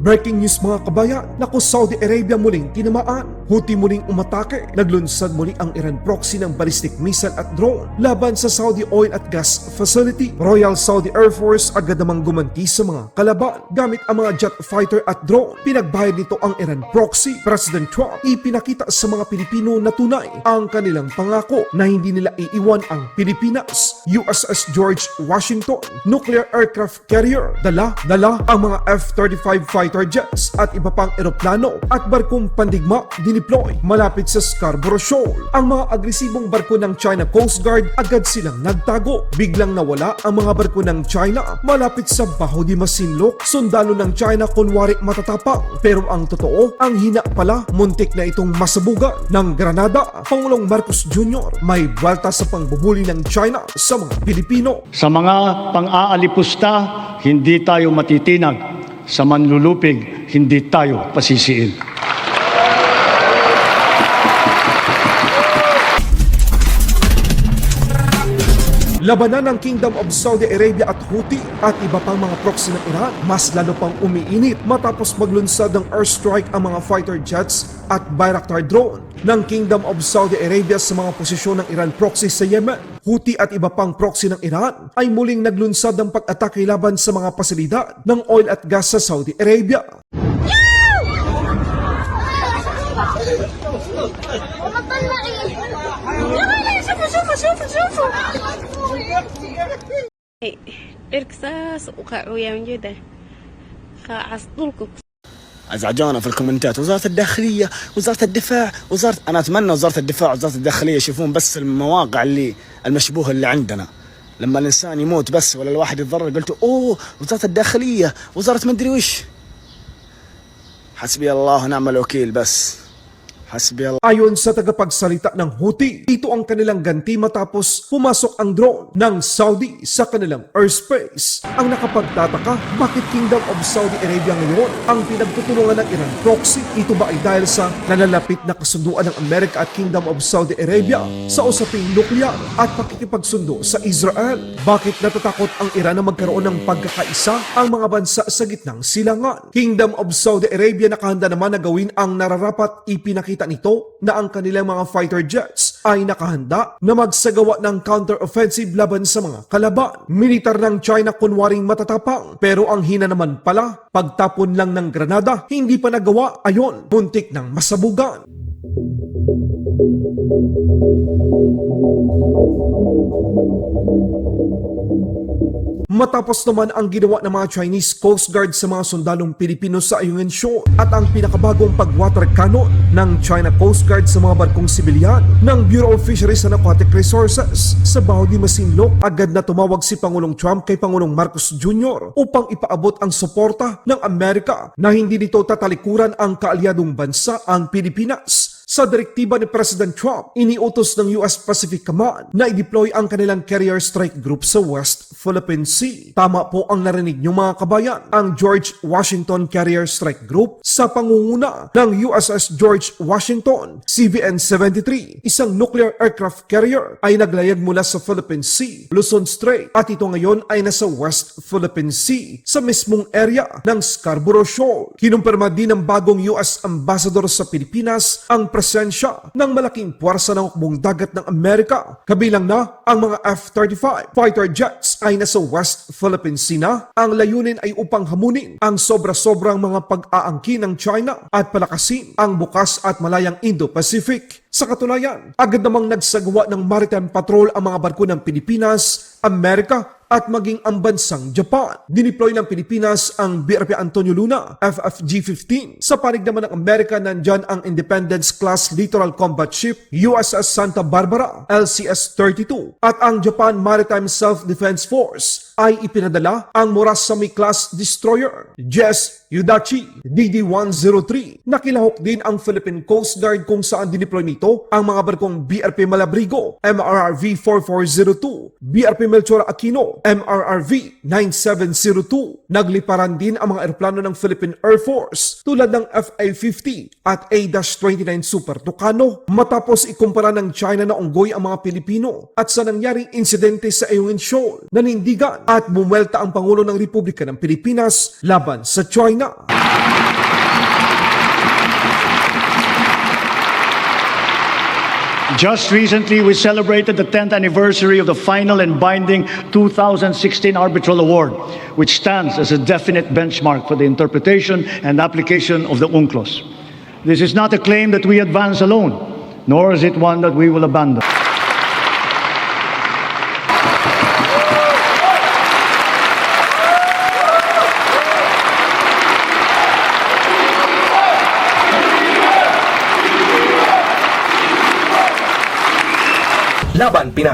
Breaking news mga kabayan, naku Saudi Arabia muling tinamaan. Houthi muling umatake. Naglunsad muli ang Iran proxy ng ballistic missile at drone laban sa Saudi oil at gas facility. Royal Saudi Air Force agad namang gumanti sa mga kalaban gamit ang mga jet fighter at drone. Pinagbayad nito ang Iran proxy. President Trump ipinakita sa mga Pilipino na tunay ang kanilang pangako na hindi nila iiwan ang Pilipinas. USS George Washington nuclear aircraft carrier dala ang mga F-35 fighter jets at iba pang eroplano at barkong pandigma dineploy malapit sa Scarborough Shoal. Ang mga agresibong barko ng China Coast Guard agad silang nagtago. Biglang nawala ang mga barko ng China malapit sa Baho de Masinloc. Sundalo ng China kunwari matatapang pero ang totoo, ang hina pala, muntik na itong masabugan ng Granada. Pangulong Marcos Jr. may buwalta sa pangbubuli ng China sa mga Pilipino. Sa mga pang-aalipusta, hindi tayo matitinag. Sa manlulupig, hindi tayo pasisiil. Labanan ng Kingdom of Saudi Arabia at Houthi at iba pang mga proxy ng Iran mas lalo pang umiinit matapos maglunsad ng airstrike ang mga fighter jets at Bayraktar drone ng Kingdom of Saudi Arabia sa mga posisyon ng Iran proxy sa Yemen. Houthi at iba pang proxy ng Iran ay muling naglunsad ng pag-atake laban sa mga pasilidad ng oil at gas sa Saudi Arabia. اركساس وقعوا من جده خاصدولكم ازعجونا في الكومنتات وزارة الداخلية وزارة الدفاع أنا أتمنى وزارة الدفاع وزارة الداخلية يشوفون بس المواقع المشبوهة اللي عندنا لما الإنسان يموت بس ولا الواحد يتضرر قلتوا أوه وزارة الداخلية وزارة مدري وش. حسبي الله ونعم الوكيل بس. Ayon sa tagapagsalita ng Houthi, ito ang kanilang ganti matapos pumasok ang drone ng Saudi sa kanilang airspace. Ang nakapagtataka, bakit Kingdom of Saudi Arabia ngayon ang pinagtutulungan ng Iran proxy? Ito ba ay dahil sa nalalapit na kasunduan ng Amerika at Kingdom of Saudi Arabia sa usaping nuklear at pakikipagsundo sa Israel? Bakit natatakot ang Iran na magkaroon ng pagkakaisa ang mga bansa sa gitnang silangan? Kingdom of Saudi Arabia nakahanda naman na gawin ang nararapat. Ipinakita nito na ang kanilang mga fighter jets ay nakahanda na magsagawa ng counter-offensive laban sa mga kalaban. Militar ng China kunwaring matatapang pero ang hina naman pala, pagtapon lang ng granada, hindi pa nagawa, ayon, muntik ng masabugan. Matapos naman ang ginawa ng mga Chinese Coast Guard sa mga sundalong Pilipino sa Ayungin Shoal at ang pinakabagong pag-water cannon ng China Coast Guard sa mga barkong sibilyan ng Bureau of Fisheries and Aquatic Resources sa Baho de Masinloc, agad na tumawag si Pangulong Trump kay Pangulong Marcos Jr. upang ipaabot ang suporta ng Amerika na hindi nito tatalikuran ang kaalyadong bansa ang Pilipinas. Sa direktiba ni President Trump, iniutos ng US Pacific Command na i-deploy ang kanilang carrier strike group sa West Philippine Sea. Tama po ang narinig niyo mga kabayan, ang George Washington Carrier Strike Group sa pangunguna ng USS George Washington CVN-73, isang nuclear aircraft carrier, ay naglayag mula sa Philippine Sea, Luzon Strait, at ito ngayon ay nasa West Philippine Sea sa mismong area ng Scarborough Shoal. Kinumpirma din ng bagong US Ambassador sa Pilipinas ang presensya ng malaking puwersa ng hukbong dagat ng Amerika. Kabilang na ang mga F-35 fighter jets ay nasa West Philippine Sea na. Ang layunin ay upang hamunin ang sobra-sobrang mga pag-aangkin ng China at palakasin ang bukas at malayang Indo-Pacific. Sa katunayan, agad namang nagsagawa ng maritime patrol ang mga barko ng Pilipinas, Amerika at maging ang bansang Japan. Dineploy ng Pilipinas ang BRP Antonio Luna FFG-15. Sa panig naman ng Amerika, nandyan ang Independence-class Littoral Combat Ship USS Santa Barbara LCS-32 at ang Japan Maritime Self-Defense Force ay ipinadala ang Murasami-class destroyer JS Yudachi DD-103. Nakilahok din ang Philippine Coast Guard kung saan dineploy nito ang mga barkong BRP Malabrigo MRRV-4402, BRP Melchor Aquino MRRV-9702. Nagliparan din ang mga eroplano ng Philippine Air Force tulad ng FA-50 at A-29 Super Tucano matapos ikumpara ng China na unggoy ang mga Pilipino at sa nangyaring insidente sa Ayungin Shoal, nanindigan at bumwelta ang Pangulo ng Republika ng Pilipinas laban sa China. Just recently, we celebrated the 10th anniversary of the final and binding 2016 Arbitral Award, which stands as a definite benchmark for the interpretation and application of the UNCLOS. This is not a claim that we advance alone, nor is it one that we will abandon. Laban Pinas.